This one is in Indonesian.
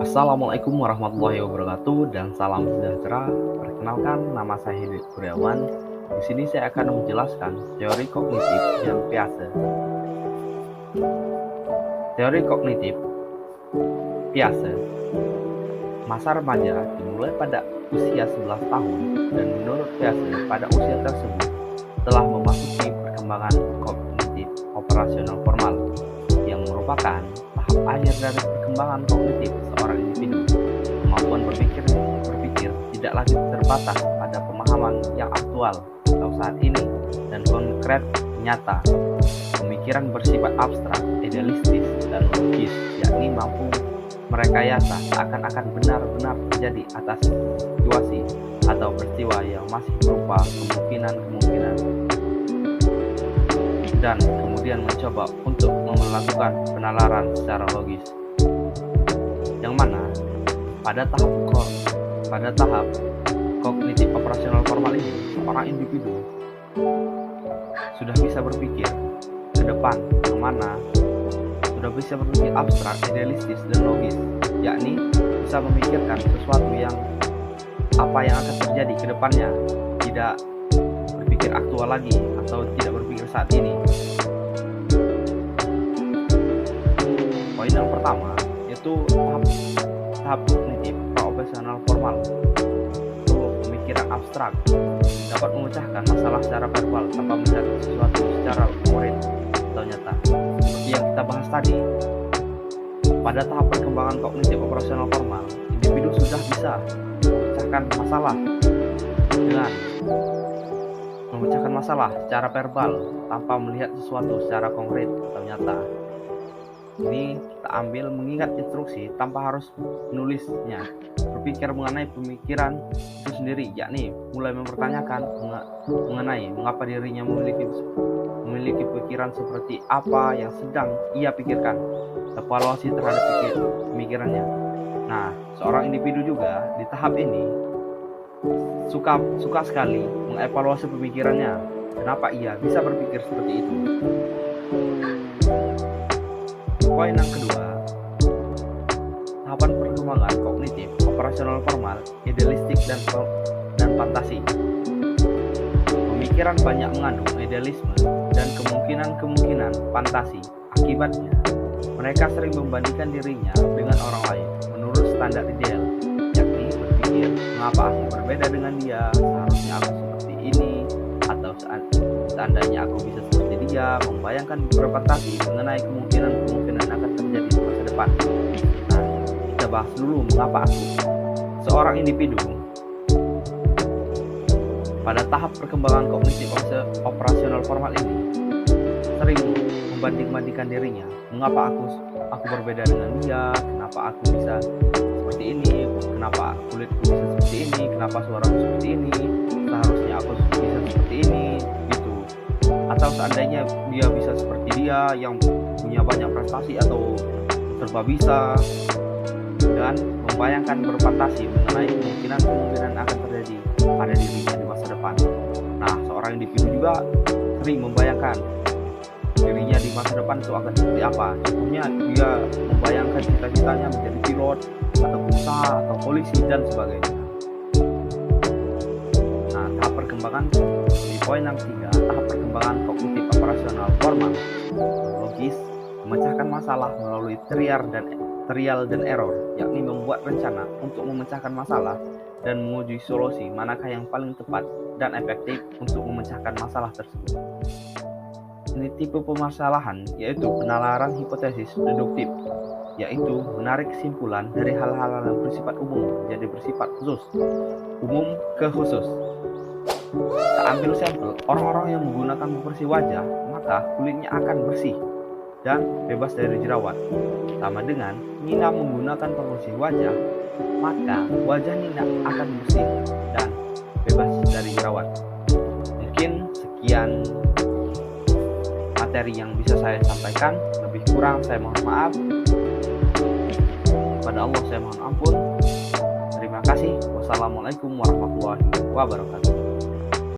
Assalamualaikum warahmatullahi wabarakatuh dan salam sejahtera. Perkenalkan, nama saya Hidayat Kurniawan. Di sini saya akan menjelaskan teori kognitif yang Piaget. Teori kognitif Piaget. Masa remaja dimulai pada usia 11 tahun dan menurut Piaget pada usia tersebut telah memasuki perkembangan kognitif operasional formal yang merupakan tahap akhir dari perkembangan kognitif seorang individu. Kemampuan berpikir tidak lagi terbatas pada pemahaman yang aktual atau saat ini dan konkret nyata. Pemikiran bersifat abstrak, idealistis, dan logis, yakni mampu merekayasa seakan-akan benar-benar terjadi atas situasi atau peristiwa yang masih berupa kemungkinan dan kemudian mencoba untuk melakukan penalaran secara logis, yang mana pada tahap kognitif operasional formal ini seorang individu sudah bisa berpikir ke depan, yang mana sudah bisa berpikir abstrak, idealistis, dan logis, yakni bisa memikirkan sesuatu yang apa yang akan terjadi ke depannya, tidak berpikir aktual lagi atau tidak berpikir saat ini. Poin yang pertama yaitu tahap kognitif operasional formal. Itu pemikiran abstrak, dapat memecahkan masalah secara verbal tanpa melihat sesuatu secara konkret atau nyata. Seperti yang kita bahas tadi, pada tahap perkembangan kognitif operasional formal, individu sudah bisa memecahkan masalah secara verbal tanpa melihat sesuatu secara konkret atau nyata. Ini kita ambil mengingat instruksi tanpa harus menulisnya, berpikir mengenai pemikiran itu sendiri, yakni mulai mempertanyakan mengenai mengapa dirinya memiliki pikiran seperti apa yang sedang ia pikirkan, evaluasi terhadap pemikirannya. Nah, seorang individu juga di tahap ini suka sekali mengevaluasi pemikirannya, kenapa ia bisa berpikir seperti itu. Poin yang kedua, tahapan perkembangan kognitif operasional formal, idealistik, dan fantasi. Pemikiran banyak mengandung idealisme dan kemungkinan fantasi. Akibatnya, mereka sering membandingkan dirinya dengan orang lain menurut standar ideal, yakni berpikir, mengapa aku berbeda dengan dia, seharusnya aku seperti ini, atau seandainya aku bisa seperti dia, membayangkan berfantasi mengenai kemungkinan akan terjadi di masa depan. Nah, kita bahas dulu mengapa seorang individu pada tahap perkembangan kognitif operasional formal ini sering membanding-bandingkan dirinya, mengapa aku berbeda dengan dia, kenapa aku bisa seperti ini, kenapa kulitku bisa seperti ini, kenapa suaraku seperti ini, seharusnya aku bisa seperti ini, gitu. Atau seandainya dia bisa seperti dia yang punya banyak prestasi atau serba bisa, dan membayangkan berfantasi mengenai kemungkinan akan terjadi pada dirinya di masa depan. Nah, seorang individu juga sering membayangkan dirinya di masa depan itu akan seperti apa. Contohnya dia membayangkan cita-citanya menjadi pilot atau pengusaha atau polisi dan sebagainya. Nah, tahap perkembangan di poin yang ketiga, tahap perkembangan kognitif operasional formal logis, memecahkan masalah melalui trial dan error, yakni membuat rencana untuk memecahkan masalah dan menguji solusi manakah yang paling tepat dan efektif untuk memecahkan masalah tersebut. Ini tipe permasalahan yaitu penalaran hipotesis deduktif, yaitu menarik kesimpulan dari hal-hal yang bersifat umum menjadi bersifat umum ke khusus. Kita ambil sampel orang-orang yang menggunakan pembersih wajah, maka kulitnya akan bersih dan bebas dari jerawat. Sama dengan Nina menggunakan pembersih wajah, maka wajah Nina akan bersih dan bebas dari jerawat. Mungkin sekian materi yang bisa saya sampaikan, lebih kurang saya mohon maaf. Pada Allah saya mohon ampun. Terima kasih. Wassalamualaikum warahmatullahi wabarakatuh.